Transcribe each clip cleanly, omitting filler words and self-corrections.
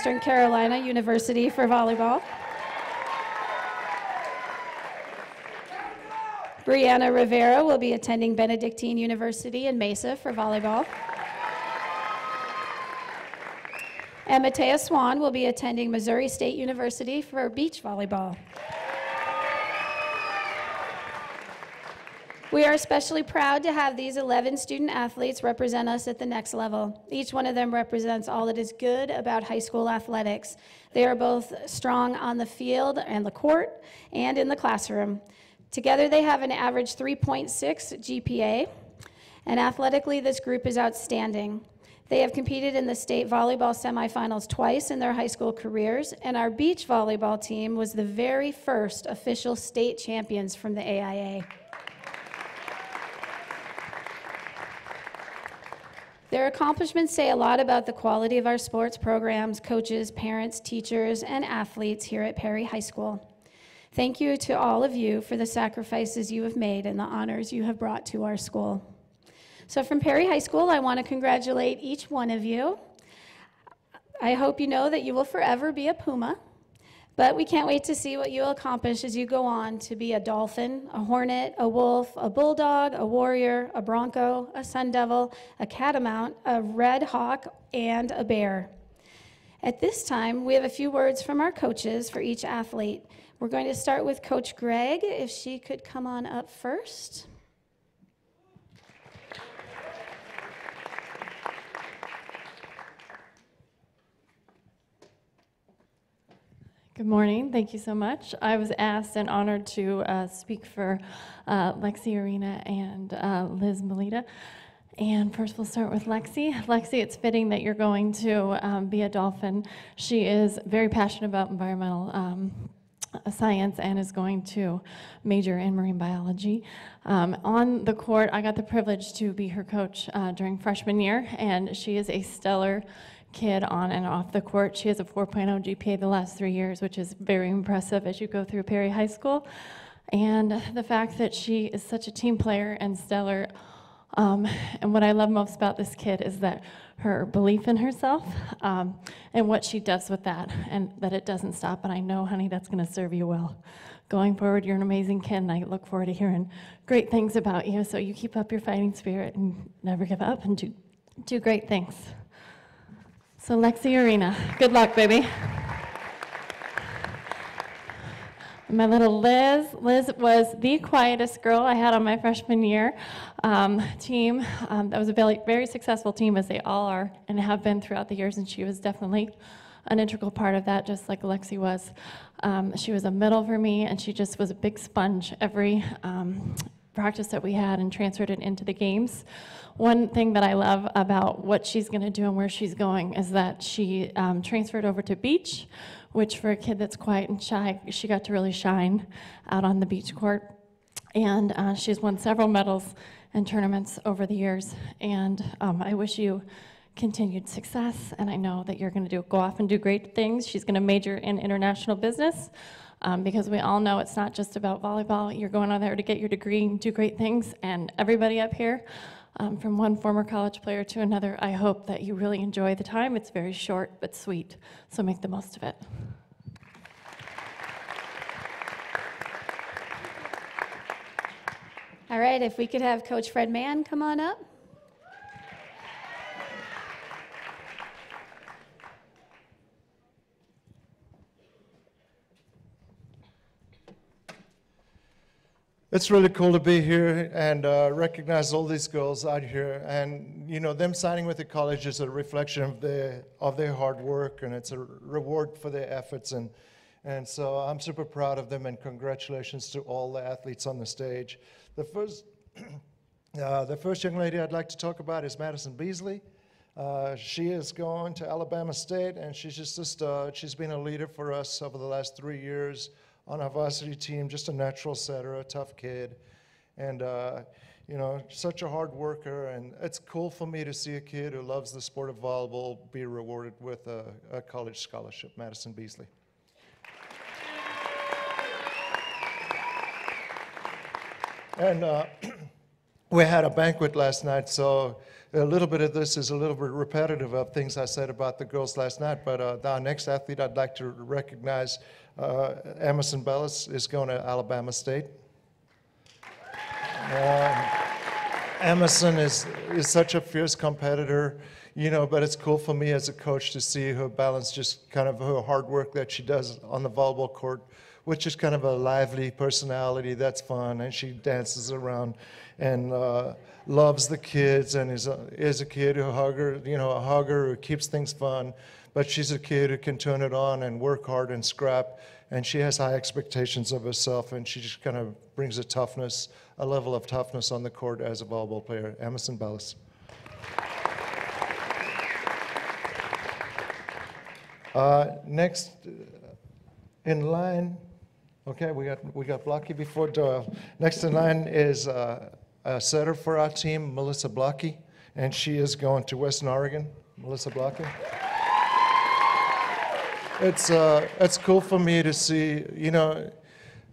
Eastern Carolina University for volleyball. Brianna Rivera will be attending Benedictine University in Mesa for volleyball. And Matea Swan will be attending Missouri State University for beach volleyball. We are especially proud to have these 11 student athletes represent us at the next level. Each one of them represents all that is good about high school athletics. They are both strong on the field and the court and in the classroom. Together they have an average 3.6 GPA, and athletically this group is outstanding. They have competed in the state volleyball semifinals twice in their high school careers, and our beach volleyball team was the very first official state champions from the AIA. Their accomplishments say a lot about the quality of our sports programs, coaches, parents, teachers, and athletes here at Perry High School. Thank you to all of you for the sacrifices you have made and the honors you have brought to our school. So from Perry High School, I want to congratulate each one of you. I hope you know that you will forever be a Puma, but we can't wait to see what you'll accomplish as you go on to be a Dolphin, a Hornet, a Wolf, a Bulldog, a Warrior, a Bronco, a Sun Devil, a Catamount, a Red Hawk, and a Bear. At this time, we have a few words from our coaches for each athlete. We're going to start with Coach Gregg, if she could come on up first. Good morning. Thank you so much. I was asked and honored to speak for Lexi Arena and Liz Melita. And first we'll start with Lexi. Lexi, it's fitting that you're going to be a Dolphin. She is very passionate about environmental science and is going to major in marine biology. On the court, I got the privilege to be her coach during freshman year, and she is a stellar kid on and off the court. She has a 4.0 GPA the last 3 years, which is very impressive as you go through Perry High School. And the fact that she is such a team player and stellar, and what I love most about this kid is that her belief in herself and what she does with that, and that it doesn't stop. And I know, honey, that's going to serve you well. Going forward, you're an amazing kid, and I look forward to hearing great things about you. So you keep up your fighting spirit and never give up and do great things. So Lexi Arena, good luck, baby. My little Liz. Liz was the quietest girl I had on my freshman year team. That was a very, very successful team, as they all are and have been throughout the years, and she was definitely an integral part of that, just like Lexi was. She was a middle for me, and she just was a big sponge every practice that we had and transferred it into the games. One thing that I love about what she's going to do and where she's going is that she transferred over to beach, which for a kid that's quiet and shy, she got to really shine out on the beach court. And she's won several medals and tournaments over the years. And I wish you continued success, and I know that you're going to go off and do great things. She's going to major in international business. Because we all know it's not just about volleyball. You're going on there to get your degree and do great things. And everybody up here, from one former college player to another, I hope that you really enjoy the time. It's very short but sweet, so make the most of it. All right, if we could have Coach Fred Mann come on up. It's really cool to be here and recognize all these girls out here. And you know, them signing with the college is a reflection of their hard work, and it's a reward for their efforts. And so I'm super proud of them, and congratulations to all the athletes on the stage. The first young lady I'd like to talk about is Madison Beasley. She is going to Alabama State, and she's been a leader for us over the last 3 years. On our varsity team, just a natural setter, a tough kid, and you know, such a hard worker. And it's cool for me to see a kid who loves the sport of volleyball be rewarded with a college scholarship. Madison Beasley. And we had a banquet last night, so a little bit of this is a little bit repetitive of things I said about the girls last night, but our next athlete I'd like to recognize, Emerson Bellis, is going to Alabama State. Emerson is such a fierce competitor, you know, but it's cool for me as a coach to see her balance just kind of her hard work that she does on the volleyball court, which is kind of a lively personality that's fun, and she dances around and loves the kids and is a kid who a hugger who keeps things fun, but she's a kid who can turn it on and work hard and scrap, and she has high expectations of herself, and she just kind of brings a level of toughness on the court as a volleyball player. Emerson Bellis. Next in line, okay, we got Blocky before Doyle. Next in line is a setter for our team, Melissa Blocky, and she is going to Western Oregon. Melissa Blocky. It's cool for me to see, you know,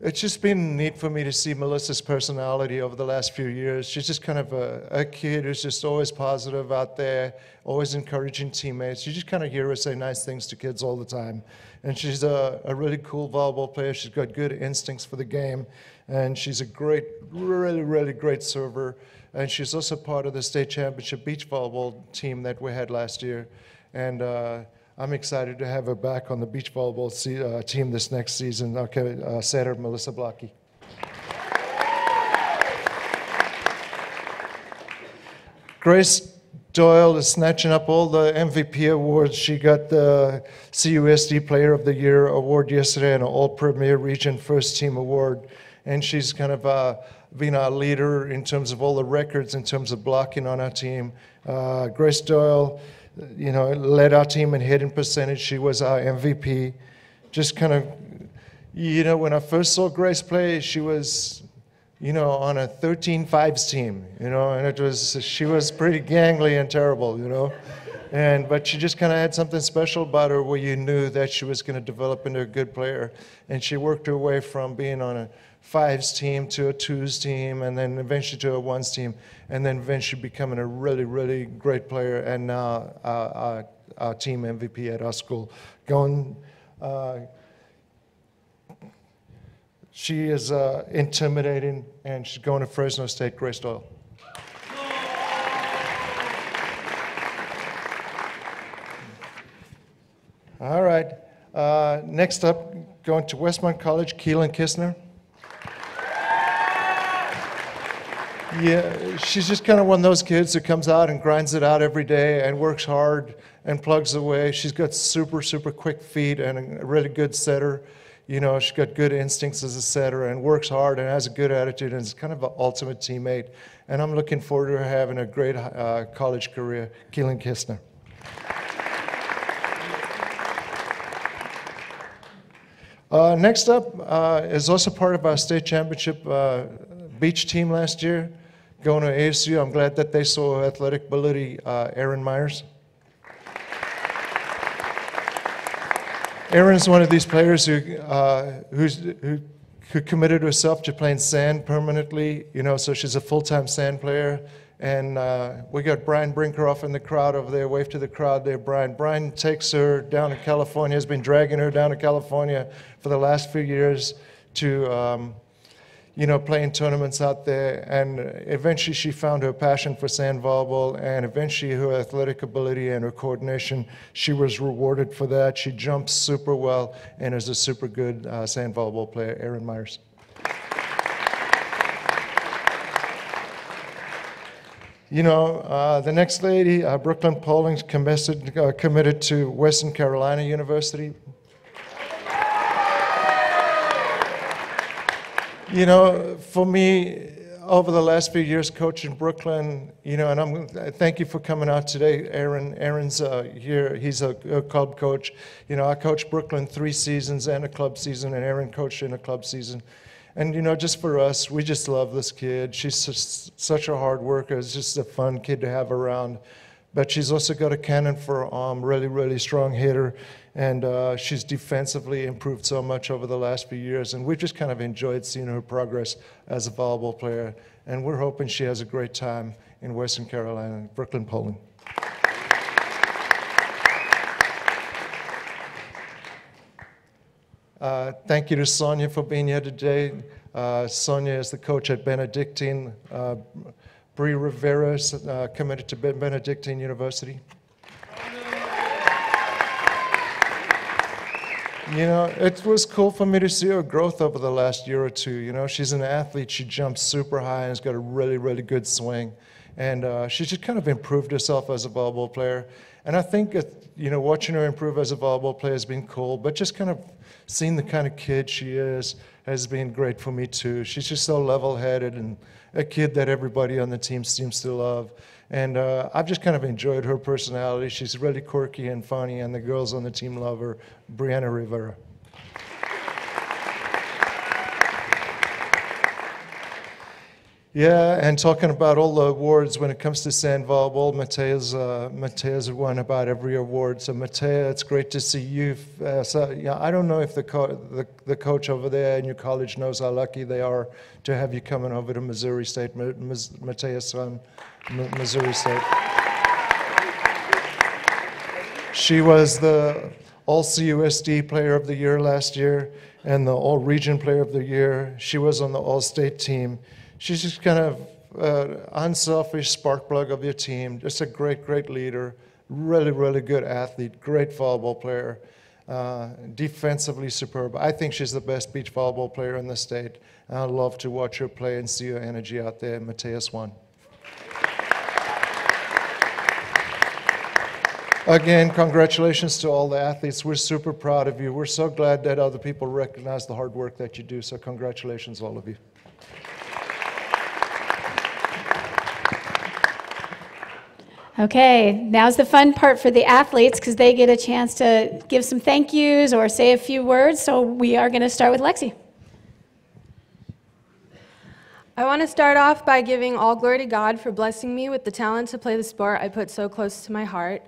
it's just been neat for me to see Melissa's personality over the last few years. She's just kind of a kid who's just always positive out there, always encouraging teammates. You just kind of hear her say nice things to kids all the time. And she's a really cool volleyball player. She's got good instincts for the game. And she's a great, really, really great server. And she's also part of the state championship beach volleyball team that we had last year. And I'm excited to have her back on the beach volleyball team this next season. Okay, setter Melissa Blocky. Grace Doyle is snatching up all the MVP awards. She got the CUSD Player of the Year award yesterday and an All-Premier Region First Team award. And she's kind of been our leader in terms of all the records, in terms of blocking on our team. Grace Doyle, you know, led our team in hitting percentage. She was our MVP. Just kind of, you know, when I first saw Grace play, she was, you know, on a 13-5s team, you know, and she was pretty gangly and terrible, you know. But she just kind of had something special about her where you knew that she was going to develop into a good player. And she worked her way from being on a 5s team to a 2s team, and then eventually to a 1s team, and then eventually becoming a really, really great player, and now our team MVP at our school. She is intimidating, and she's going to Fresno State. Grace Doyle. All right. Next up, going to Westmont College, Keelan Kistner. Yeah, she's just kind of one of those kids who comes out and grinds it out every day and works hard and plugs away. She's got super, super quick feet and a really good setter. You know, she's got good instincts as a setter and works hard and has a good attitude and is kind of an ultimate teammate. And I'm looking forward to her having a great college career. Keelan Kistner. Next up is also part of our state championship beach team last year, going to ASU. I'm glad that they saw athletic ability, Erin Myers. Erin's one of these players who committed herself to playing sand permanently, you know, so she's a full-time sand player. And we got Brian Brinkeroff in the crowd over there. Wave to the crowd there, Brian. Brian takes her down to California, has been dragging her down to California for the last few years to, you know, playing tournaments out there. And eventually she found her passion for sand volleyball, and eventually her athletic ability and her coordination, she was rewarded for that. She jumps super well and is a super good sand volleyball player, Erin Myers. You know, the next lady, Brooklyn Poling, committed to Western Carolina University. You know, for me, over the last few years coaching Brooklyn, you know, and thank you for coming out today, Aaron. Aaron's here, he's a club coach. You know, I coached Brooklyn 3 seasons and a club season, and Aaron coached in a club season. And, you know, just for us, we just love this kid. She's just such a hard worker. It's just a fun kid to have around. But she's also got a cannon for her arm, really, really strong hitter. And she's defensively improved so much over the last few years, and we've just kind of enjoyed seeing her progress as a volleyball player. And we're hoping she has a great time in Western Carolina, Brooklyn, Poland. Thank you to Sonia for being here today. Sonia is the coach at Benedictine. Bree Rivera is committed to Benedictine University. You know, it was cool for me to see her growth over the last year or two. You know, she's an athlete. She jumps super high and has got a really, really good swing. And she's just kind of improved herself as a volleyball player. And I think, you know, watching her improve as a volleyball player has been cool, but just kind of seeing the kind of kid she is has been great for me too. She's just so level-headed and a kid that everybody on the team seems to love. And I've just kind of enjoyed her personality. She's really quirky and funny, and the girls on the team love her. Brianna Rivera. Yeah, and talking about all the awards, when it comes to sand volleyball, Matea's won about every award. So Matea, it's great to see you. I don't know if the coach over there in your college knows how lucky they are to have you coming over to Missouri State, Matea's son, Missouri State. She was the All-CUSD Player of the Year last year and the All-Region Player of the Year. She was on the All-State team. She's just kind of unselfish spark plug of your team, just a great, great leader, really, really good athlete, great volleyball player, defensively superb. I think she's the best beach volleyball player in the state. And I'd love to watch her play and see her energy out there. Matea's won. Again, congratulations to all the athletes. We're super proud of you. We're so glad that other people recognize the hard work that you do. So congratulations, all of you. Okay, now's the fun part for the athletes because they get a chance to give some thank yous or say a few words. So we are going to start with Lexi. I want to start off by giving all glory to God for blessing me with the talent to play the sport I put so close to my heart.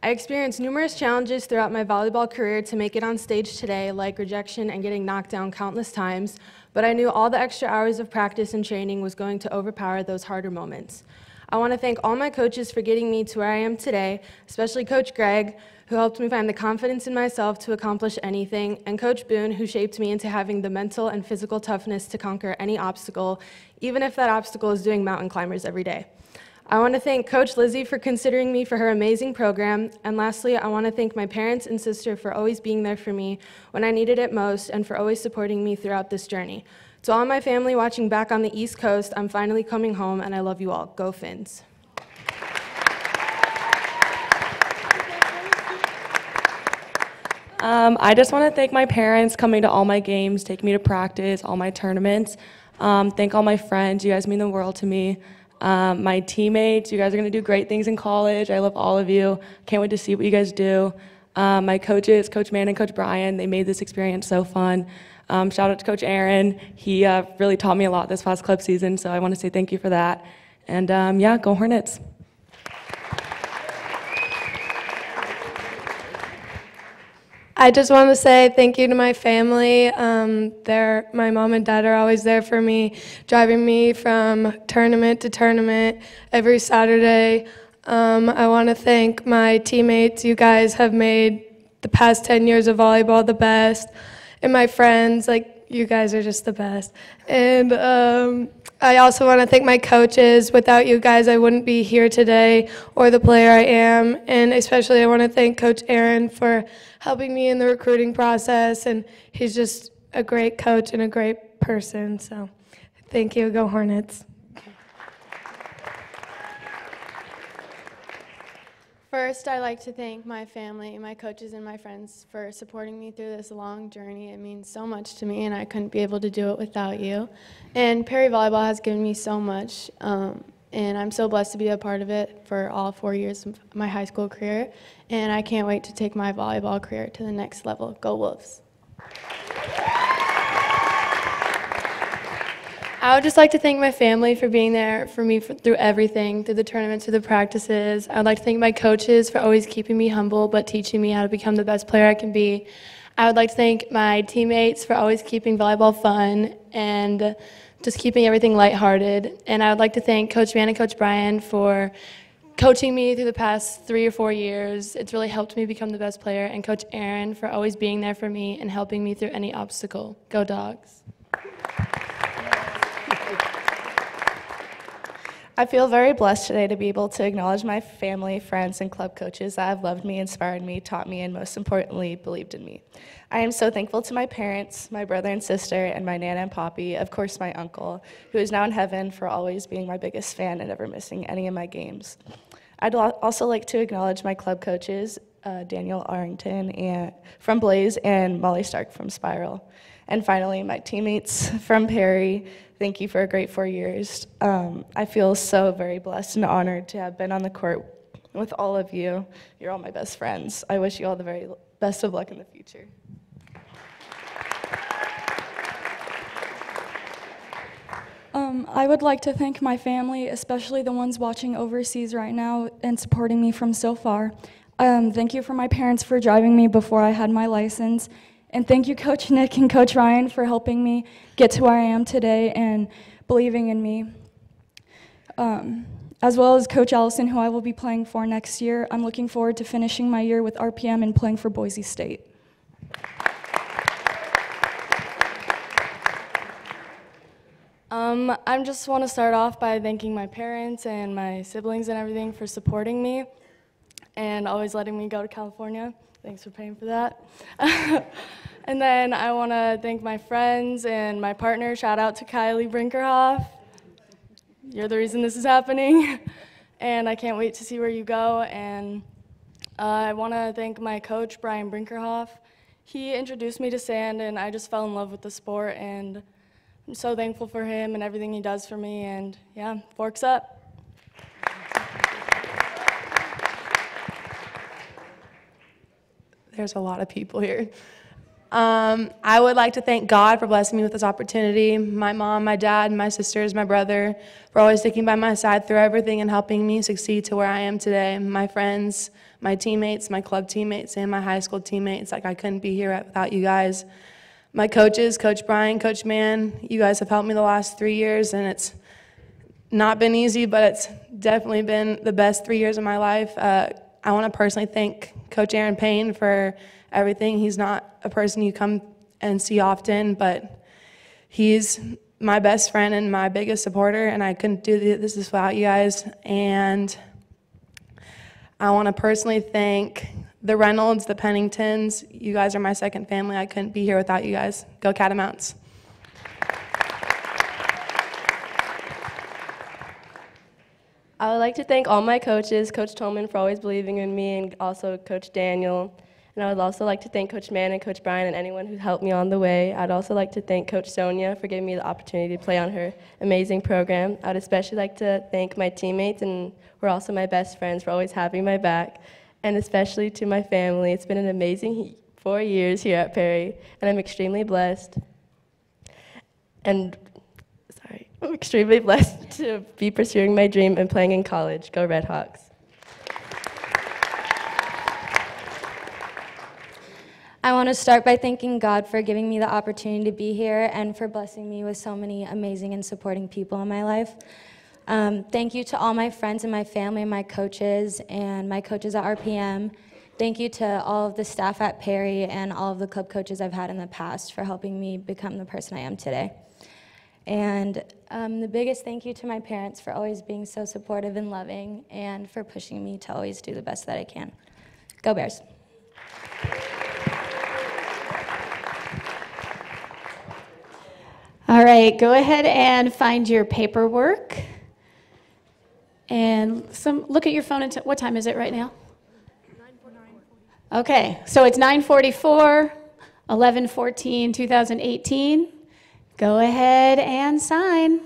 I experienced numerous challenges throughout my volleyball career to make it on stage today, like rejection and getting knocked down countless times, but I knew all the extra hours of practice and training was going to overpower those harder moments. I want to thank all my coaches for getting me to where I am today, especially Coach Greg, who helped me find the confidence in myself to accomplish anything, and Coach Boone, who shaped me into having the mental and physical toughness to conquer any obstacle, even if that obstacle is doing mountain climbers every day. I want to thank Coach Lizzie for considering me for her amazing program, and lastly, I want to thank my parents and sister for always being there for me when I needed it most and for always supporting me throughout this journey. To all my family watching back on the East Coast, I'm finally coming home, and I love you all. Go Fins. I just want to thank my parents coming to all my games, taking me to practice, all my tournaments. Thank all my friends. You guys mean the world to me. My teammates, you guys are going to do great things in college. I love all of you. Can't wait to see what you guys do. My coaches, Coach Mann and Coach Brian, they made this experience so fun. Shout out to Coach Aaron. He really taught me a lot this past club season, so I want to say thank you for that. And yeah, go Hornets. I just want to say thank you to my family. My mom and dad are always there for me, driving me from tournament to tournament every Saturday. I want to thank my teammates. You guys have made the past 10 years of volleyball the best. And my friends, like, you guys are just the best. And I also want to thank my coaches. Without you guys, I wouldn't be here today or the player I am. And especially I want to thank Coach Aaron for helping me in the recruiting process. And he's just a great coach and a great person. So thank you. Go Hornets. First, I'd like to thank my family, my coaches, and my friends for supporting me through this long journey. It means so much to me, and I couldn't be able to do it without you. And Perry Volleyball has given me so much, and I'm so blessed to be a part of it for all 4 years of my high school career. And I can't wait to take my volleyball career to the next level. Go Wolves. I would just like to thank my family for being there for me through everything, through the tournaments, through the practices. I would like to thank my coaches for always keeping me humble but teaching me how to become the best player I can be. I would like to thank my teammates for always keeping volleyball fun and just keeping everything lighthearted. And I would like to thank Coach Mann and Coach Brian for coaching me through the past 3 or 4 years. It's really helped me become the best player. And Coach Aaron for always being there for me and helping me through any obstacle. Go Dogs. I feel very blessed today to be able to acknowledge my family, friends, and club coaches that have loved me, inspired me, taught me, and most importantly, believed in me. I am so thankful to my parents, my brother and sister, and my Nana and Poppy, of course my uncle, who is now in heaven, for always being my biggest fan and never missing any of my games. I'd also like to acknowledge my club coaches, Daniel Arrington from Blaze and Molly Stark from Spiral. And finally, my teammates from Perry, thank you for a great 4 years. I feel so very blessed and honored to have been on the court with all of you. You're all my best friends. I wish you all the very best of luck in the future. I would like to thank my family, especially the ones watching overseas right now and supporting me from so far. Thank you for my parents for driving me before I had my license. And thank you, Coach Nick and Coach Ryan, for helping me get to where I am today and believing in me. As well as Coach Allison, who I will be playing for next year. I'm looking forward to finishing my year with RPM and playing for Boise State. I just want to start off by thanking my parents and my siblings and everything for supporting me and always letting me go to California. Thanks for paying for that. And then I want to thank my friends and my partner. Shout out to Kylie Brinkerhoff. You're the reason this is happening. And I can't wait to see where you go. And I want to thank my coach, Brian Brinkerhoff. He introduced me to sand, and I just fell in love with the sport. And I'm so thankful for him and everything he does for me. And yeah, forks up. There's a lot of people here. I would like to thank God for blessing me with this opportunity. My mom, my dad, my sisters, my brother for always sticking by my side through everything and helping me succeed to where I am today. My friends, my teammates, my club teammates, and my high school teammates. Like, I couldn't be here without you guys. My coaches, Coach Brian, Coach Mann, you guys have helped me the last 3 years, and it's not been easy, but it's definitely been the best 3 years of my life. I want to personally thank Coach Aaron Payne for everything. He's not a person you come and see often, but he's my best friend and my biggest supporter, and I couldn't do this without you guys. And I want to personally thank the Reynolds, the Penningtons. You guys are my second family. I couldn't be here without you guys. Go Catamounts. I would like to thank all my coaches, Coach Tolman for always believing in me, and also Coach Daniel. And I would also like to thank Coach Mann and Coach Brian and anyone who helped me on the way. I'd also like to thank Coach Sonia for giving me the opportunity to play on her amazing program. I would especially like to thank my teammates, and who are also my best friends, for always having my back. And especially to my family. It's been an amazing 4 years here at Perry, and I'm extremely blessed. I'm extremely blessed to be pursuing my dream and playing in college. Go Redhawks. I want to start by thanking God for giving me the opportunity to be here and for blessing me with so many amazing and supporting people in my life. Thank you to all my friends and my family and my coaches at RPM. Thank you to all of the staff at Perry and all of the club coaches I've had in the past for helping me become the person I am today. And the biggest thank you to my parents for always being so supportive and loving and for pushing me to always do the best that I can. Go Bears. All right, go ahead and find your paperwork. And look at your phone. What time is it right now? 9:49. Okay, so it's 9:44, 11/14/2018. Go ahead and sign.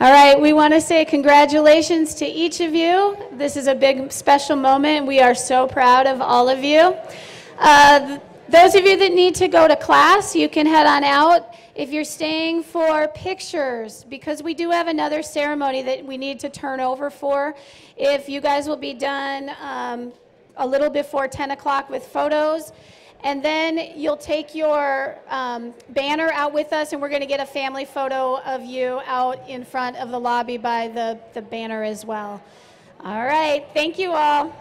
All right, we want to say congratulations to each of you. This is a big special moment. We are so proud of all of you. Those of you that need to go to class, you can head on out. If you're staying for pictures, because we do have another ceremony that we need to turn over for, if you guys will be done a little before 10 o'clock with photos, and then you'll take your banner out with us, and we're going to get a family photo of you out in front of the lobby by the banner as well. All right, thank you all.